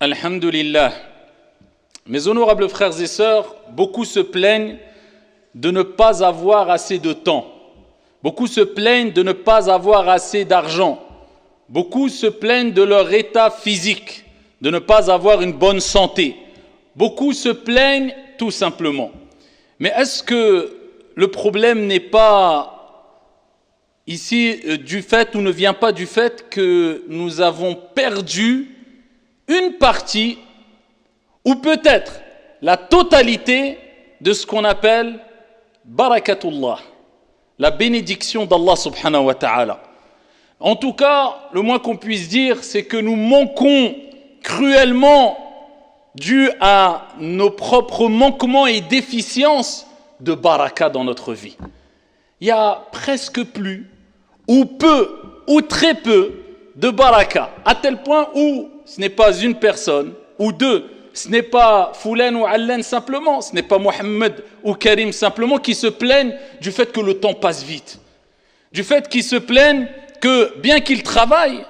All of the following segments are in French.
Alhamdulillah. Mes honorables frères et sœurs, beaucoup se plaignent de ne pas avoir assez de temps. Beaucoup se plaignent de ne pas avoir assez d'argent. Beaucoup se plaignent de leur état physique, de ne pas avoir une bonne santé. Beaucoup se plaignent tout simplement. Mais est-ce que le problème n'est pas ici du fait ou ne vient pas du fait que nous avons perdu une partie ou peut-être la totalité de ce qu'on appelle barakatullah, la bénédiction d'Allah subhanahu wa ta'ala. En tout cas, le moins qu'on puisse dire, c'est que nous manquons cruellement, dû à nos propres manquements et déficiences, de baraka dans notre vie. Il y a presque plus, ou peu, ou très peu de baraka, à tel point où ce n'est pas une personne, ou deux, ce n'est pas Foulan ou Allan simplement, ce n'est pas Mohammed ou Karim simplement qui se plaignent du fait que le temps passe vite. Du fait qu'ils se plaignent que bien qu'ils travaillent,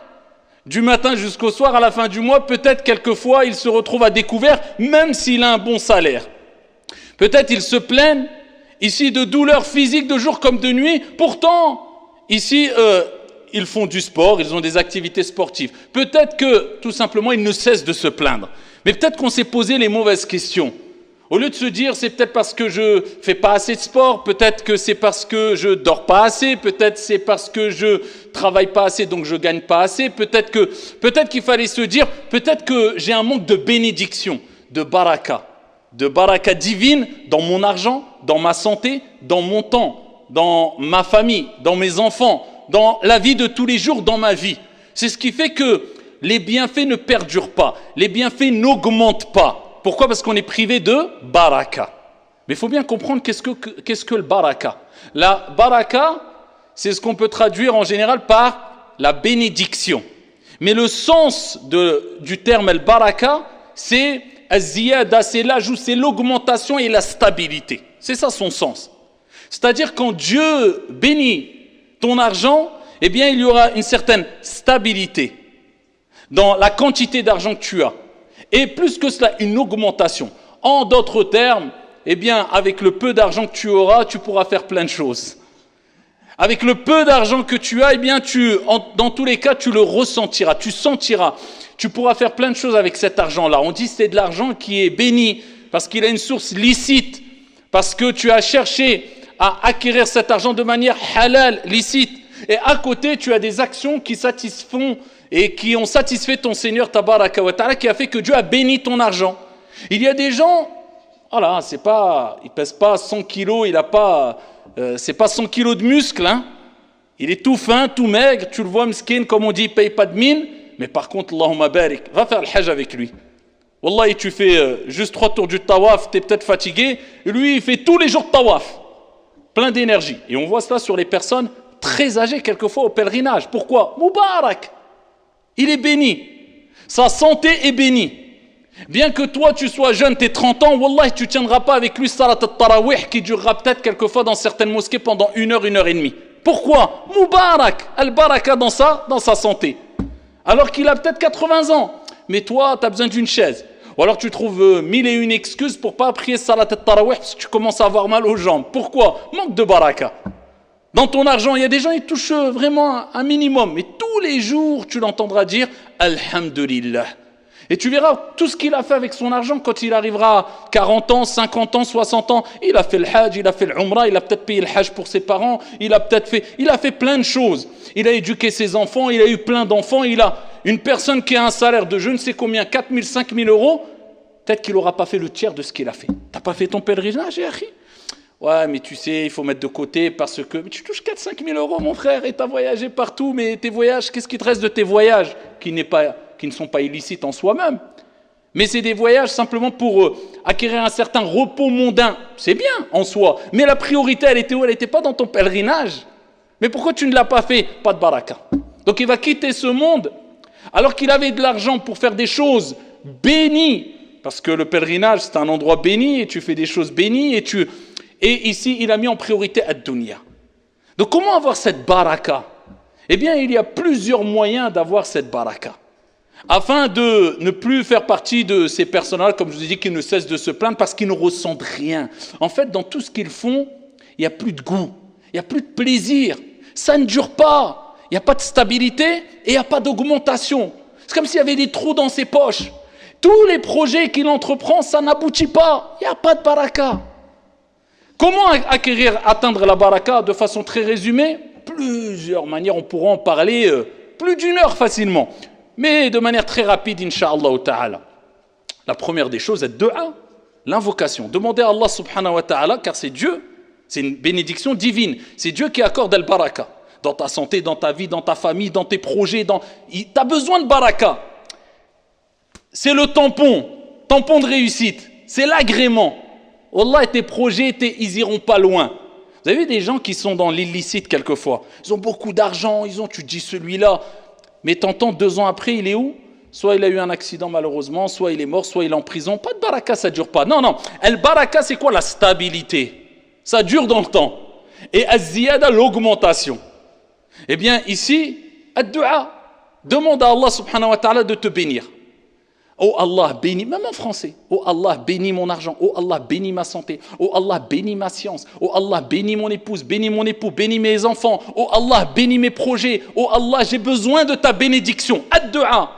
du matin jusqu'au soir, à la fin du mois, peut-être quelquefois il se retrouve à découvert, même s'il a un bon salaire. Peut-être ils se plaignent ici de douleurs physiques de jour comme de nuit, pourtant ici ils font du sport, ils ont des activités sportives. Peut-être que tout simplement ils ne cessent de se plaindre. Mais peut-être qu'on s'est posé les mauvaises questions. Au lieu de se dire c'est peut-être parce que je fais pas assez de sport, peut-être que c'est parce que je dors pas assez, peut-être c'est parce que je travaille pas assez donc je gagne pas assez, peut-être qu'il fallait se dire peut-être que j'ai un manque de bénédiction, de baraka divine dans mon argent, dans ma santé, dans mon temps, dans ma famille, dans mes enfants, dans la vie de tous les jours, dans ma vie. C'est ce qui fait que les bienfaits ne perdurent pas, les bienfaits n'augmentent pas. Pourquoi ? Parce qu'on est privé de baraka. Mais il faut bien comprendre qu'est-ce que le baraka. La baraka, c'est ce qu'on peut traduire en général par la bénédiction. Mais le sens du terme el baraka, c'est az-ziyada, c'est l'ajout, c'est l'augmentation et la stabilité. C'est ça son sens. C'est-à-dire quand Dieu bénit ton argent, eh bien il y aura une certaine stabilité dans la quantité d'argent que tu as. Et plus que cela, une augmentation. En d'autres termes, eh bien, avec le peu d'argent que tu auras, tu pourras faire plein de choses. Avec le peu d'argent que tu as, eh bien, dans tous les cas, tu le ressentiras, tu sentiras. Tu pourras faire plein de choses avec cet argent-là. On dit que c'est de l'argent qui est béni parce qu'il a une source licite, parce que tu as cherché à acquérir cet argent de manière halal, licite. Et à côté, tu as des actions qui satisfont et qui ont satisfait ton Seigneur Tabaraka wa Ta'ala, qui a fait que Dieu a béni ton argent. Il y a des gens, voilà, il pèse pas 100 kilos, c'est pas 100 kilos de muscles, hein. Il est tout fin, tout maigre, tu le vois miskin, comme on dit, il paye pas de mine, mais par contre, Allahumma barik, va faire le hajj avec lui. Wallahi, tu fais juste 3 tours du tawaf, tu es peut-être fatigué, et lui, il fait tous les jours de tawaf, plein d'énergie. Et on voit cela sur les personnes très âgées, quelquefois au pèlerinage. Pourquoi ? Moubarak. Il est béni. Sa santé est bénie. Bien que toi, tu sois jeune, tu es 30 ans, Wallah, tu ne tiendras pas avec lui salat al-tarawih qui durera peut-être quelquefois dans certaines mosquées pendant 1 heure, 1 heure et demie. Pourquoi ? Moubarak, al-baraka dans sa santé. Alors qu'il a peut-être 80 ans. Mais toi, tu as besoin d'une chaise. Ou alors tu trouves 1001 excuses pour ne pas prier salat al-tarawih parce que tu commences à avoir mal aux jambes. Pourquoi ? Manque de baraka. Dans ton argent, il y a des gens qui touchent vraiment un minimum. Mais tous les jours, tu l'entendras dire « Alhamdulillah ». Et tu verras tout ce qu'il a fait avec son argent quand il arrivera à 40 ans, 50 ans, 60 ans. Il a fait le hajj, il a fait l'umrah, il a peut-être payé le hajj pour ses parents. Il a fait plein de choses. Il a éduqué ses enfants, il a eu plein d'enfants. Il a une personne qui a un salaire de je ne sais combien, 4 000, 5 000 euros. Peut-être qu'il n'aura pas fait le tiers de ce qu'il a fait. Tu n'as pas fait ton pèlerinage, Yahri ? Ouais, mais tu sais, il faut mettre de côté parce que tu touches 4-5 000 euros, mon frère, et tu as voyagé partout, mais tes voyages, qu'est-ce qui te reste de tes voyages qui ne sont pas illicites en soi-même? Mais c'est des voyages simplement pour acquérir un certain repos mondain. C'est bien en soi, mais la priorité, elle était où? Elle n'était pas dans ton pèlerinage. Mais pourquoi tu ne l'as pas fait? Pas de baraka. Donc il va quitter ce monde alors qu'il avait de l'argent pour faire des choses bénies, parce que le pèlerinage, c'est un endroit béni, et tu fais des choses bénies, et ici, il a mis en priorité ad-dunya. Donc, comment avoir cette baraka? Eh bien, il y a plusieurs moyens d'avoir cette baraka. afin de ne plus faire partie de ces personnes-là, comme je vous ai dit, qui ne cessent de se plaindre parce qu'ils ne ressentent rien. En fait, dans tout ce qu'ils font, il n'y a plus de goût, il n'y a plus de plaisir, ça ne dure pas, il n'y a pas de stabilité et il n'y a pas d'augmentation. C'est comme s'il y avait des trous dans ses poches. Tous les projets qu'il entreprend, ça n'aboutit pas, il n'y a pas de baraka. Comment atteindre la baraka de façon très résumée? Plusieurs manières, on pourra en parler plus d'une heure facilement. Mais de manière très rapide, incha'Allah ta'ala. La première des choses est dua, l'invocation. Demandez à Allah subhanahu wa ta'ala, car c'est Dieu, c'est une bénédiction divine. C'est Dieu qui accorde le baraka. Dans ta santé, dans ta vie, dans ta famille, dans tes projets. Tu as besoin de baraka. C'est le tampon de réussite. C'est l'agrément. Allah et tes projets, ils iront pas loin. Vous avez vu des gens qui sont dans l'illicite quelquefois. Ils ont beaucoup d'argent, tu dis celui-là. Mais t'entends 2 ans après, il est où? Soit il a eu un accident malheureusement, soit il est mort, soit il est en prison. Pas de baraka, ça ne dure pas. Non. El baraka, c'est quoi? La stabilité. Ça dure dans le temps. Et az-ziyada, l'augmentation. Eh bien, ici, ad-du'a. Demande à Allah subhanahu wa ta'ala de te bénir. Oh Allah, bénis, même en français. Oh Allah, bénis mon argent. Oh Allah, bénis ma santé. Oh Allah, bénis ma science. Oh Allah, bénis mon épouse, bénis mon époux, bénis mes enfants. Oh Allah, bénis mes projets. Oh Allah, j'ai besoin de ta bénédiction. Ad-du'a.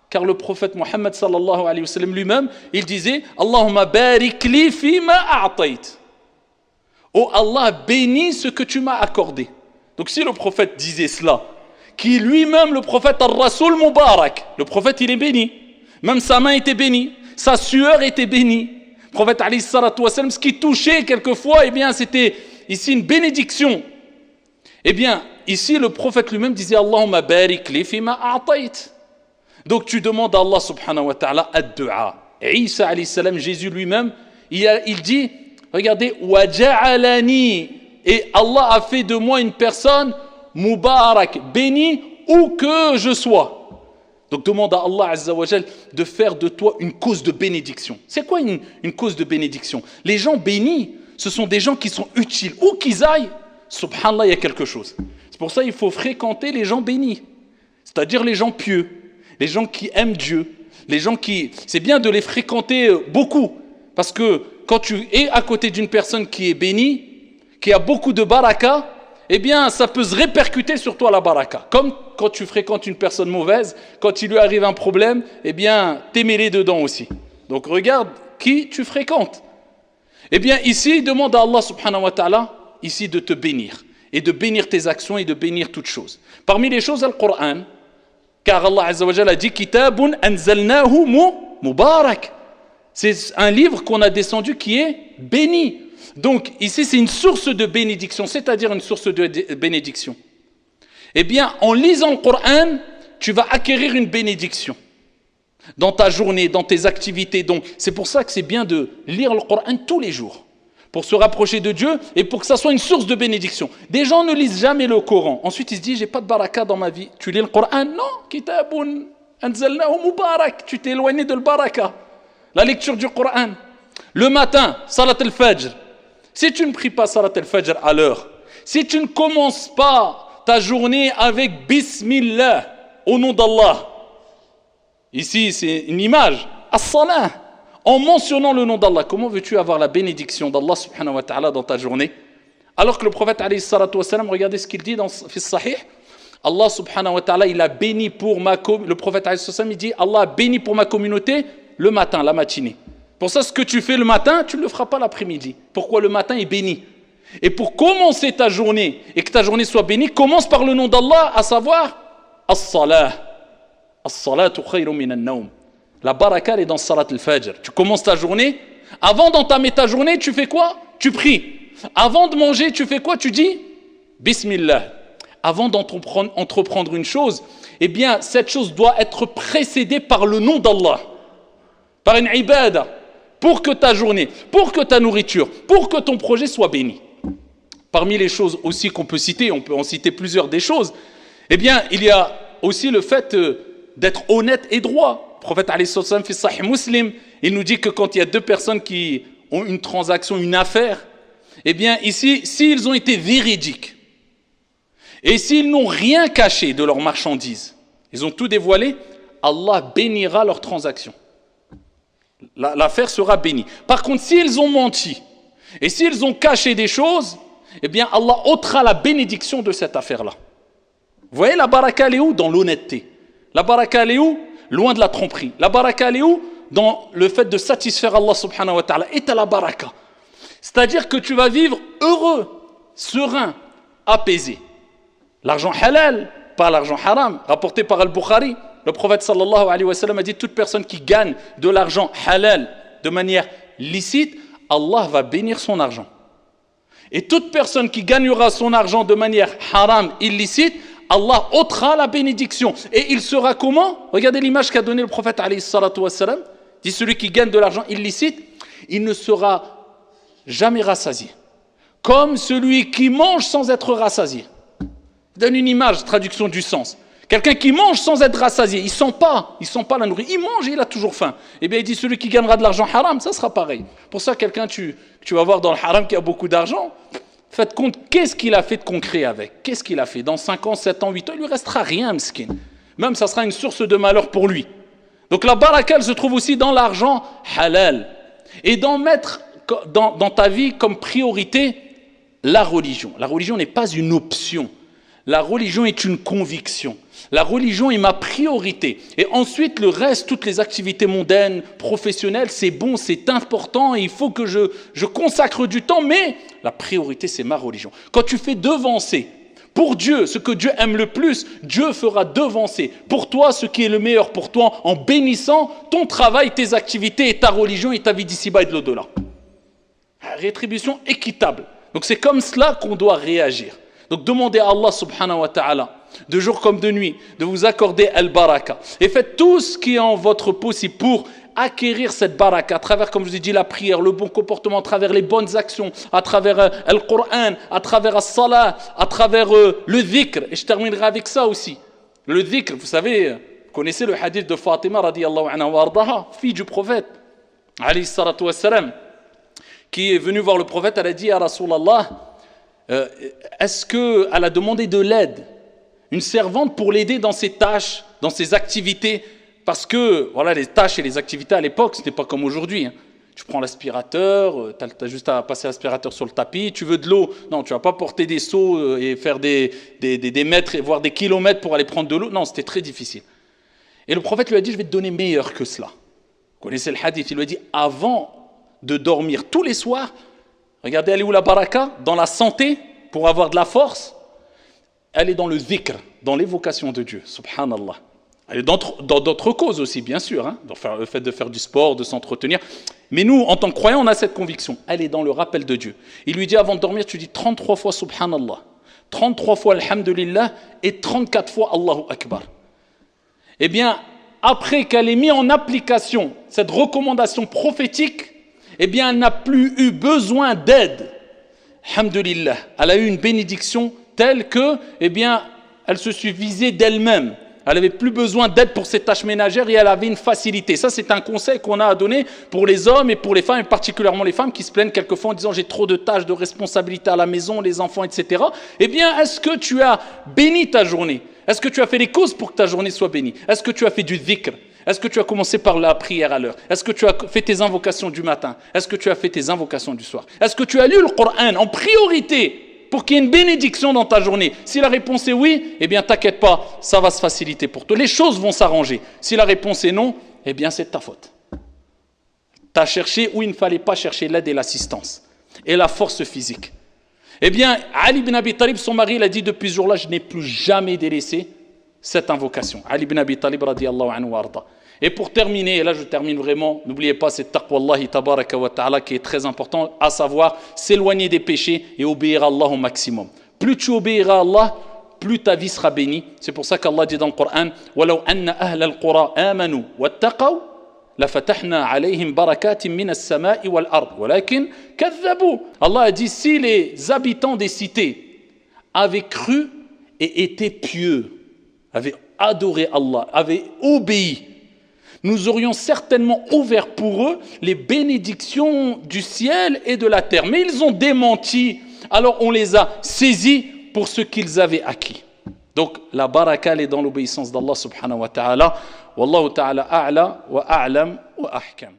Car le prophète Mohammed sallallahu alayhi wa sallam lui-même, il disait Allahumma barik li fima a'tayt. Oh Allah, bénis ce que tu m'as accordé. Donc si le prophète disait cela, qui lui-même, le prophète al-Rasoul Mubarak, le prophète il est béni. Même sa main était bénie, sa sueur était bénie. Le prophète alayhi salatu wa sallam, ce qui touchait quelquefois, eh bien c'était ici une bénédiction. Eh bien, ici le prophète lui-même disait Allahumma barik li fima a'tayt. Donc tu demandes à Allah subhanahu wa ta'ala ad-du'a. Et Isa alayhi salam, Jésus lui-même, il dit, regardez, wa ja'alani, et Allah a fait de moi une personne mubarak, bénie où que je sois. Donc demande à Allah Azza wa Jal de faire de toi une cause de bénédiction. C'est quoi une cause de bénédiction? Les gens bénis, ce sont des gens qui sont utiles. Où qu'ils aillent, subhanallah, il y a quelque chose. C'est pour ça qu'il faut fréquenter les gens bénis. C'est-à-dire les gens pieux, les gens qui aiment Dieu, les gens qui... C'est bien de les fréquenter beaucoup. Parce que quand tu es à côté d'une personne qui est bénie, qui a beaucoup de baraka, eh bien, ça peut se répercuter sur toi la baraka. Comme quand tu fréquentes une personne mauvaise, quand il lui arrive un problème, eh bien, t'es mêlé dedans aussi. Donc, regarde qui tu fréquentes. Eh bien, ici, demande à Allah subhanahu wa ta'ala, ici, de te bénir. Et de bénir tes actions et de bénir toutes choses. Parmi les choses, le Coran, car Allah Azza wa Jalla a dit « Kitabun anzalnahu mubarak ». C'est un livre qu'on a descendu qui est béni. Donc, ici, c'est une source de bénédiction, c'est-à-dire une source de bénédiction. Eh bien, en lisant le Coran, tu vas acquérir une bénédiction dans ta journée, dans tes activités. Donc, c'est pour ça que c'est bien de lire le Coran tous les jours, pour se rapprocher de Dieu et pour que ça soit une source de bénédiction. Des gens ne lisent jamais le Coran. Ensuite, ils se disent, j'ai pas de baraka dans ma vie. Tu lis le Coran? Non, kitabun anzalnahu mubarak. Tu t'es éloigné de le baraka. La lecture du Coran. Le matin, salat al-fajr. Si tu ne pries pas salat al-fajr à l'heure, si tu ne commences pas ta journée avec Bismillah, au nom d'Allah, ici c'est une image, as-salah, en mentionnant le nom d'Allah, comment veux-tu avoir la bénédiction d'Allah subhanahu wa ta'ala dans ta journée? Alors que le prophète alayhi salatu wa salam, regardez ce qu'il dit dans le Sahih, Allah subhanahu wa ta'ala, il a béni pour ma communauté, le prophète alayhi salatu wa salam, il dit, Allah a béni pour ma communauté le matin, la matinée. Pour ça, ce que tu fais le matin, tu ne le feras pas l'après-midi. Pourquoi? Le matin est béni. Et pour commencer ta journée, et que ta journée soit bénie, commence par le nom d'Allah, à savoir, as-salah. As-salatu khayrun min an-nawm. La baraka est dans salat al-fajr. Tu commences ta journée. Avant d'entamer ta journée, tu fais quoi? Tu pries. Avant de manger, tu fais quoi? Tu dis Bismillah. Avant d'entreprendre une chose, eh bien, cette chose doit être précédée par le nom d'Allah. Par une ibada. Pour que ta journée, pour que ta nourriture, pour que ton projet soit béni. Parmi les choses aussi qu'on peut citer, on peut en citer plusieurs des choses, eh bien, il y a aussi le fait d'être honnête et droit. Le prophète alayhi sallam fi Sahih Muslim, il nous dit que quand il y a deux personnes qui ont une transaction, une affaire, eh bien ici, s'ils ont été véridiques, et s'ils n'ont rien caché de leurs marchandises, ils ont tout dévoilé, Allah bénira leurs transactions. L'affaire sera bénie. Par contre, s'ils ont menti et s'ils ont caché des choses, eh bien Allah ôtera la bénédiction de cette affaire-là. Vous voyez, la baraka, elle est où? Dans l'honnêteté. La baraka, elle est où? Loin de la tromperie. La baraka, elle est où? Dans le fait de satisfaire Allah subhanahu wa ta'ala. Et t'as la baraka. C'est-à-dire que tu vas vivre heureux, serein, apaisé. L'argent halal, pas l'argent haram, rapporté par Al-Bukhari. Le prophète sallallahu alayhi wa sallam a dit, toute personne qui gagne de l'argent halal de manière licite, Allah va bénir son argent. Et toute personne qui gagnera son argent de manière haram, illicite, Allah ôtera la bénédiction. Et il sera comment? Regardez l'image qu'a donné le prophète alayhi salatu wa sallam. Dit celui qui gagne de l'argent illicite, il ne sera jamais rassasié. Comme celui qui mange sans être rassasié. Il donne une image, traduction du sens. Quelqu'un qui mange sans être rassasié, il ne sent pas la nourriture. Il mange et il a toujours faim. Eh bien, il dit celui qui gagnera de l'argent haram, ça sera pareil. Pour ça, quelqu'un, tu vas voir dans le haram qui a beaucoup d'argent, faites compte, qu'est-ce qu'il a fait de concret avec? Qu'est-ce qu'il a fait? Dans 5 ans, 7 ans, 8 ans, il ne lui restera rien, miskin. Même, ça sera une source de malheur pour lui. Donc, la baraka, elle se trouve aussi dans l'argent halal. Et d'en mettre dans ta vie comme priorité la religion. La religion n'est pas une option. La religion est une conviction. La religion est ma priorité. Et ensuite, le reste, toutes les activités mondaines, professionnelles, c'est bon, c'est important, et il faut que je consacre du temps, mais la priorité, c'est ma religion. Quand tu fais devancer pour Dieu ce que Dieu aime le plus, Dieu fera devancer pour toi ce qui est le meilleur pour toi en bénissant ton travail, tes activités et ta religion et ta vie d'ici-bas et de l'au-delà. Rétribution équitable. Donc c'est comme cela qu'on doit réagir. Donc demandez à Allah subhanahu wa ta'ala, de jour comme de nuit, de vous accorder al-baraka. Et faites tout ce qui est en votre possible pour acquérir cette baraka à travers, comme je vous ai dit, la prière, le bon comportement, à travers les bonnes actions, à travers le Coran, à travers la salat, à travers le dhikr. Et je terminerai avec ça aussi. Le dhikr, vous savez, vous connaissez le hadith de Fatima radiyallahu anha wa ardaha, fille du prophète, alayhi salatu wassalam, qui est venue voir le prophète, elle a dit à Rasulallah, est-ce qu'elle a demandé de l'aide, une servante pour l'aider dans ses tâches, dans ses activités, parce que voilà, les tâches et les activités à l'époque, ce n'était pas comme aujourd'hui. Hein. Tu prends l'aspirateur, tu as juste à passer l'aspirateur sur le tapis, tu veux de l'eau, non, tu ne vas pas porter des seaux et faire des mètres, voire des kilomètres pour aller prendre de l'eau, non, c'était très difficile. Et le prophète lui a dit, je vais te donner meilleur que cela. Vous connaissez le hadith, il lui a dit, avant de dormir tous les soirs, regardez, elle est où la baraka? Dans la santé, pour avoir de la force. Elle est dans le dhikr, dans l'évocation de Dieu, subhanallah. Elle est dans d'autres causes aussi, bien sûr, hein, dans le fait de faire du sport, de s'entretenir. Mais nous, en tant que croyants, on a cette conviction. Elle est dans le rappel de Dieu. Il lui dit, avant de dormir, tu dis 33 fois subhanallah, 33 fois alhamdulillah et 34 fois Allahu Akbar. Eh bien, après qu'elle ait mis en application cette recommandation prophétique, eh bien, elle n'a plus eu besoin d'aide. Alhamdulillah. Elle a eu une bénédiction telle que, eh bien, elle se suffisait d'elle-même. Elle n'avait plus besoin d'aide pour ses tâches ménagères et elle avait une facilité. Ça, c'est un conseil qu'on a à donner pour les hommes et pour les femmes, et particulièrement les femmes qui se plaignent quelquefois en disant « j'ai trop de tâches, de responsabilités à la maison, les enfants, etc. » Eh bien, est-ce que tu as béni ta journée? Est-ce que tu as fait les causes pour que ta journée soit bénie? Est-ce que tu as fait du dhikr? Est-ce que tu as commencé par la prière à l'heure? Est-ce que tu as fait tes invocations du matin? Est-ce que tu as fait tes invocations du soir? Est-ce que tu as lu le Coran en priorité pour qu'il y ait une bénédiction dans ta journée? Si la réponse est oui, eh bien t'inquiète pas, ça va se faciliter pour toi. Les choses vont s'arranger. Si la réponse est non, eh bien c'est de ta faute. Tu as cherché où il ne fallait pas chercher l'aide et l'assistance et la force physique. Eh bien, Ali ibn Abi Talib, son mari, il a dit depuis ce jour-là, je n'ai plus jamais délaissé cette invocation. Ali ibn Abi Talib radiyallahu anhu wa arda. Et pour terminer, et là je termine vraiment, n'oubliez pas, c'est taqwallahi tabaraka wa ta'ala qui est très important, à savoir s'éloigner des péchés et obéir à Allah au maximum. Plus tu obéiras à Allah, plus ta vie sera bénie. C'est pour ça qu'Allah dit dans le Coran وَلَوْ أَنَّ أَهْلَ الْقُرَىٰ آمَنُوا وَاتَّقَوْا لَفَتَحْنَا عَلَيْهِمْ بَرَكَاتٍ مِنَ السَّمَاءِ وَالْأَرْضِ وَلَكِنْ كَذَّبُوا. Allah a dit, si les habitants des cités avaient cru et étaient pieux, avaient adoré Allah, avaient obéi, nous aurions certainement ouvert pour eux les bénédictions du ciel et de la terre. Mais ils ont démenti, alors on les a saisis pour ce qu'ils avaient acquis. Donc la baraka elle est dans l'obéissance d'Allah subhanahu wa ta'ala. Wallahu ta'ala a'la wa a'lam wa ahkam.